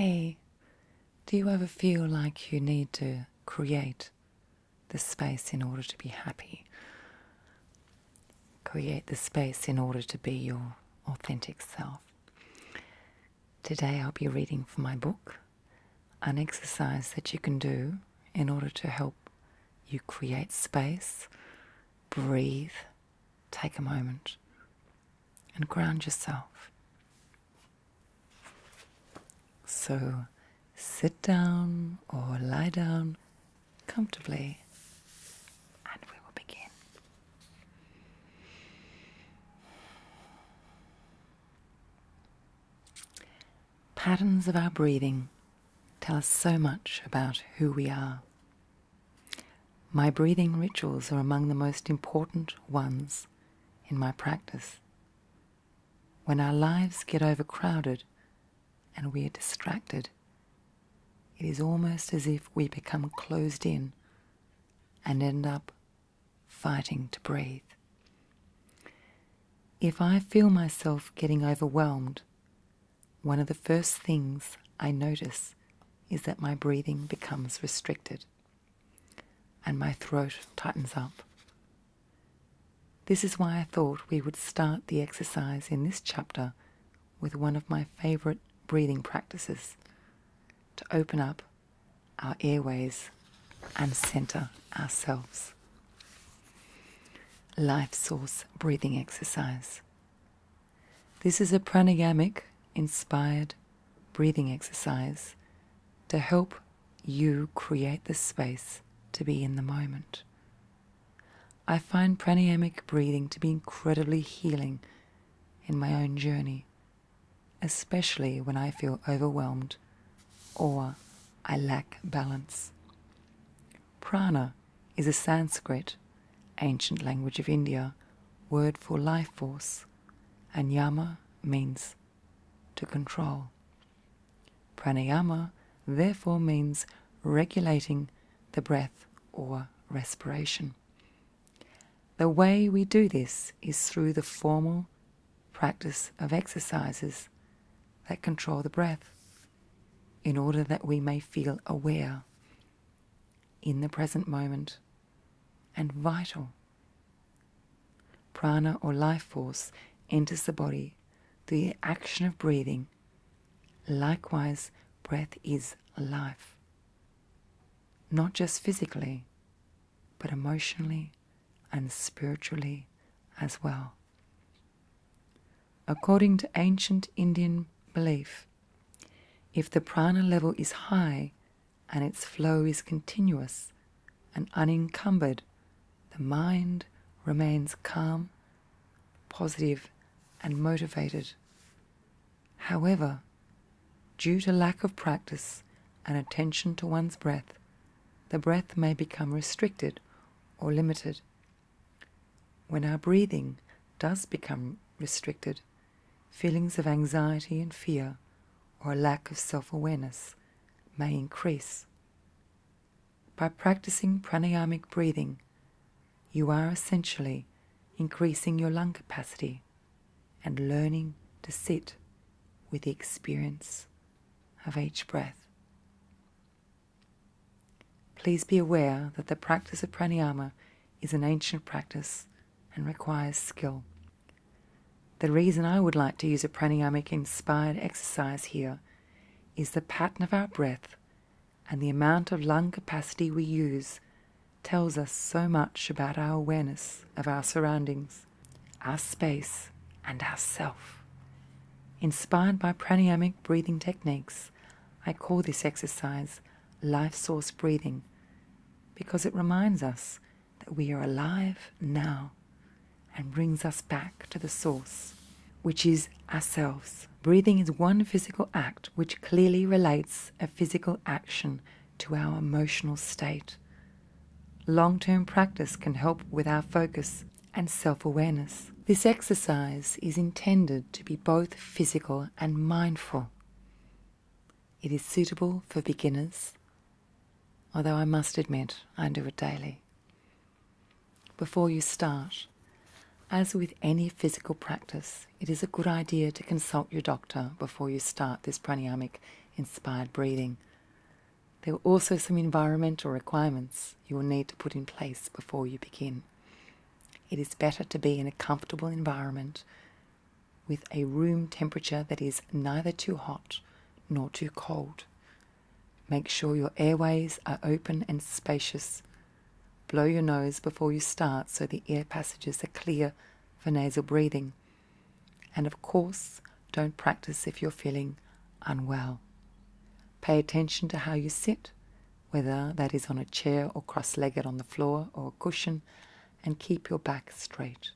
Hey, do you ever feel like you need to create the space in order to be happy? Create the space in order to be your authentic self. Today I'll be reading from my book, an exercise that you can do in order to help you create space, breathe, take a moment, and ground yourself. So sit down or lie down comfortably and we will begin. Patterns of our breathing tell us so much about who we are. My breathing rituals are among the most important ones in my practice. When our lives get overcrowded and we are distracted, it is almost as if we become closed in and end up fighting to breathe. If I feel myself getting overwhelmed, one of the first things I notice is that my breathing becomes restricted and my throat tightens up. This is why I thought we would start the exercise in this chapter with one of my favorite breathing practices to open up our airways and center ourselves. Lifesource breathing exercise. This is a pranayamic inspired breathing exercise to help you create the space to be in the moment. I find pranayamic breathing to be incredibly healing in my own journey, especially when I feel overwhelmed or I lack balance. Prana is a Sanskrit, ancient language of India, word for life force, and yama means to control. Pranayama therefore means regulating the breath or respiration. The way we do this is through the formal practice of exercises that control the breath, in order that we may feel aware, in the present moment, and vital. Prana or life force enters the body through the action of breathing. Likewise, breath is life, not just physically, but emotionally and spiritually as well. According to ancient Indian belief, if the prana level is high and its flow is continuous and unencumbered, the mind remains calm, positive, and motivated. However, due to lack of practice and attention to one's breath, the breath may become restricted or limited. When our breathing does become restricted, feelings of anxiety and fear or a lack of self-awareness may increase. By practicing pranayamic breathing, you are essentially increasing your lung capacity and learning to sit with the experience of each breath. Please be aware that the practice of pranayama is an ancient practice and requires skill. The reason I would like to use a pranayamic inspired exercise here is the pattern of our breath and the amount of lung capacity we use tells us so much about our awareness of our surroundings, our space, and ourself. Inspired by pranayamic breathing techniques, I call this exercise Lifesource breathing because it reminds us that we are alive now and brings us back to the source, which is ourselves. Breathing is one physical act which clearly relates a physical action to our emotional state. Long-term practice can help with our focus and self-awareness. This exercise is intended to be both physical and mindful. It is suitable for beginners, although I must admit I do it daily. Before you start, as with any physical practice, it is a good idea to consult your doctor before you start this pranayamic inspired breathing. There are also some environmental requirements you will need to put in place before you begin. It is better to be in a comfortable environment with a room temperature that is neither too hot nor too cold. Make sure your airways are open and spacious. Blow your nose before you start so the air passages are clear for nasal breathing. And of course, don't practice if you're feeling unwell. Pay attention to how you sit, whether that is on a chair or cross-legged on the floor or a cushion, and keep your back straight.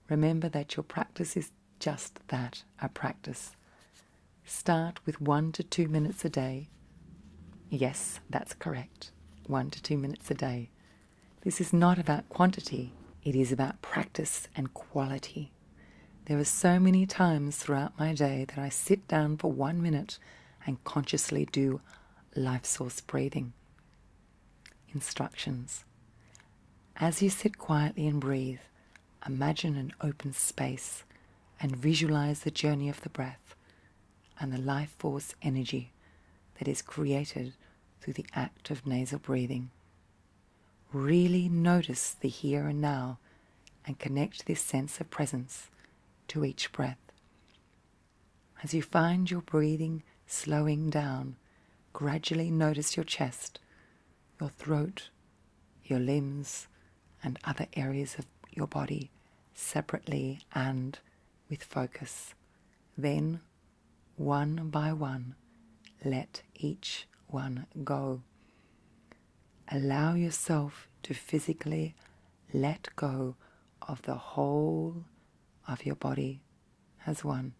Remember that your practice is just that, a practice. Start with 1 to 2 minutes a day. Yes, that's correct. 1 to 2 minutes a day. This is not about quantity. It is about practice and quality. There are so many times throughout my day that I sit down for 1 minute and consciously do Lifesource breathing. Instructions. As you sit quietly and breathe, imagine an open space and visualize the journey of the breath and the life force energy that is created through the act of nasal breathing. Really notice the here and now and connect this sense of presence to each breath. As you find your breathing slowing down, gradually notice your chest, your throat, your limbs, and other areas of your body separately and with focus. Then, one by one, let each one go. Allow yourself to physically let go of the whole of your body as one.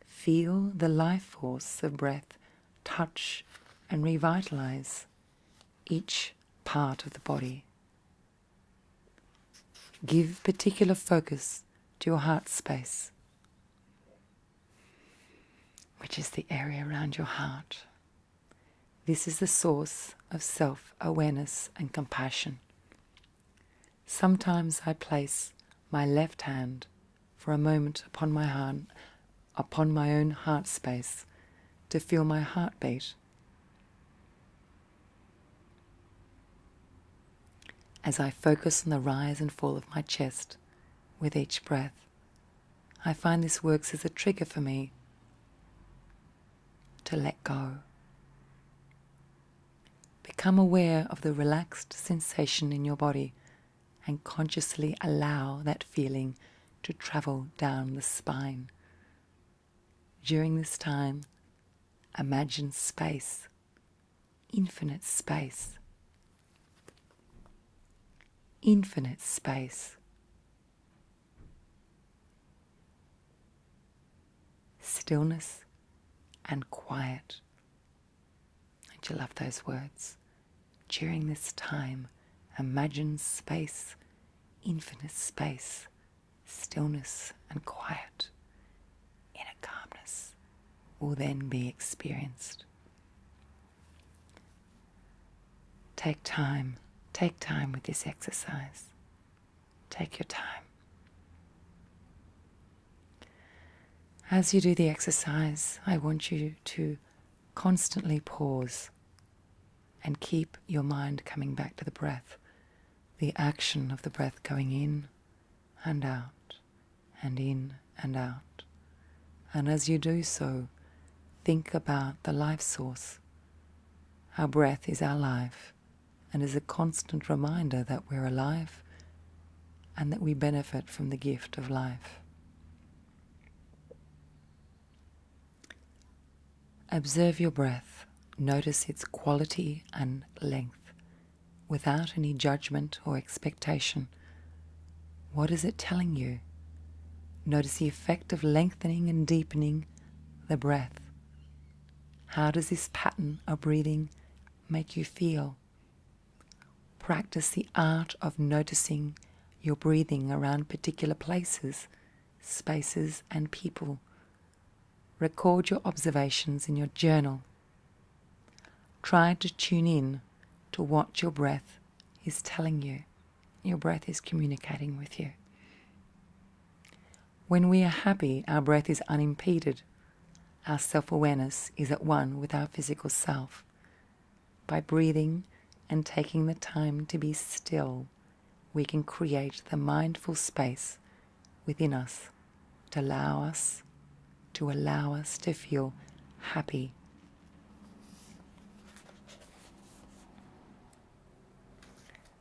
Feel the life force of breath touch and revitalize each part of the body. Give particular focus to your heart space, which is the area around your heart. This is the source of self-awareness and compassion. Sometimes I place my left hand for a moment upon my own heart space to feel my heartbeat. As I focus on the rise and fall of my chest with each breath, I find this works as a trigger for me to let go. Become aware of the relaxed sensation in your body and consciously allow that feeling to travel down the spine. During this time, imagine space, infinite space. Infinite space. Stillness and quiet. Don't you love those words? During this time, imagine space, infinite space, stillness and quiet. Inner calmness will then be experienced. Take time with this exercise. Take your time. As you do the exercise, I want you to constantly pause and keep your mind coming back to the breath, the action of the breath going in and out, and in and out. And as you do so, think about the life source. Our breath is our life and is a constant reminder that we're alive and that we benefit from the gift of life. Observe your breath. Notice its quality and length without any judgment or expectation. What is it telling you? Notice the effect of lengthening and deepening the breath. How does this pattern of breathing make you feel? Practice the art of noticing your breathing around particular places, spaces, and people. Record your observations in your journal. Try to tune in to what your breath is telling you. Your breath is communicating with you. When we are happy, our breath is unimpeded. Our self-awareness is at one with our physical self. By breathing and taking the time to be still, we can create the mindful space within us to allow us to feel happy.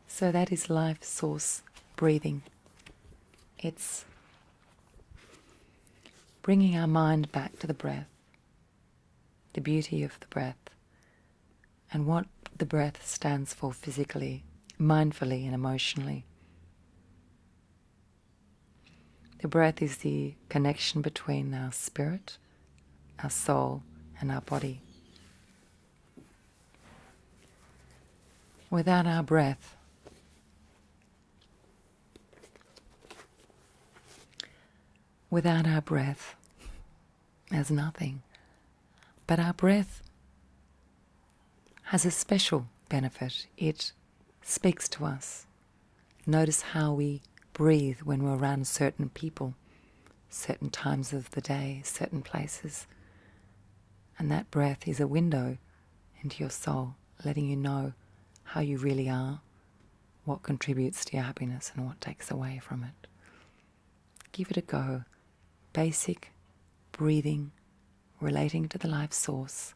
So that is Lifesource breathing. It's bringing our mind back to the breath, the beauty of the breath, and what the breath stands for physically, mindfully and emotionally. The breath is the connection between our spirit, our soul, and our body. Without our breath, there's nothing. But our breath has a special benefit. It speaks to us. Notice how we breathe when we're around certain people, certain times of the day, certain places. And that breath is a window into your soul, letting you know how you really are, what contributes to your happiness and what takes away from it. Give it a go. Basic breathing, relating to the life source,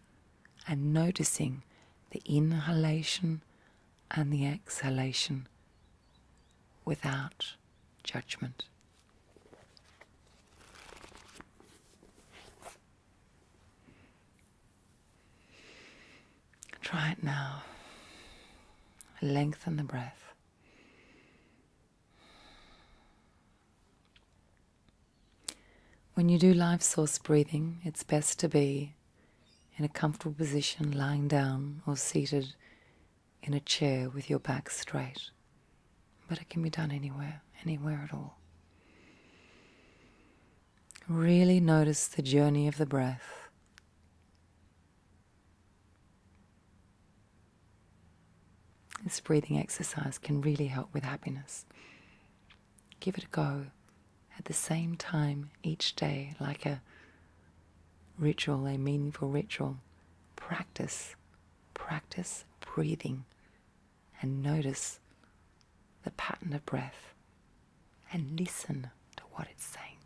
and noticing the inhalation and the exhalation without judgment. Try it now. Lengthen the breath. When you do Lifesource breathing, it's best to be in a comfortable position, lying down or seated in a chair with your back straight. But it can be done anywhere at all. Really notice the journey of the breath. This breathing exercise can really help with happiness. Give it a go at the same time each day, like a ritual, a meaningful ritual. Practice breathing and notice the pattern of breath and listen to what it's saying.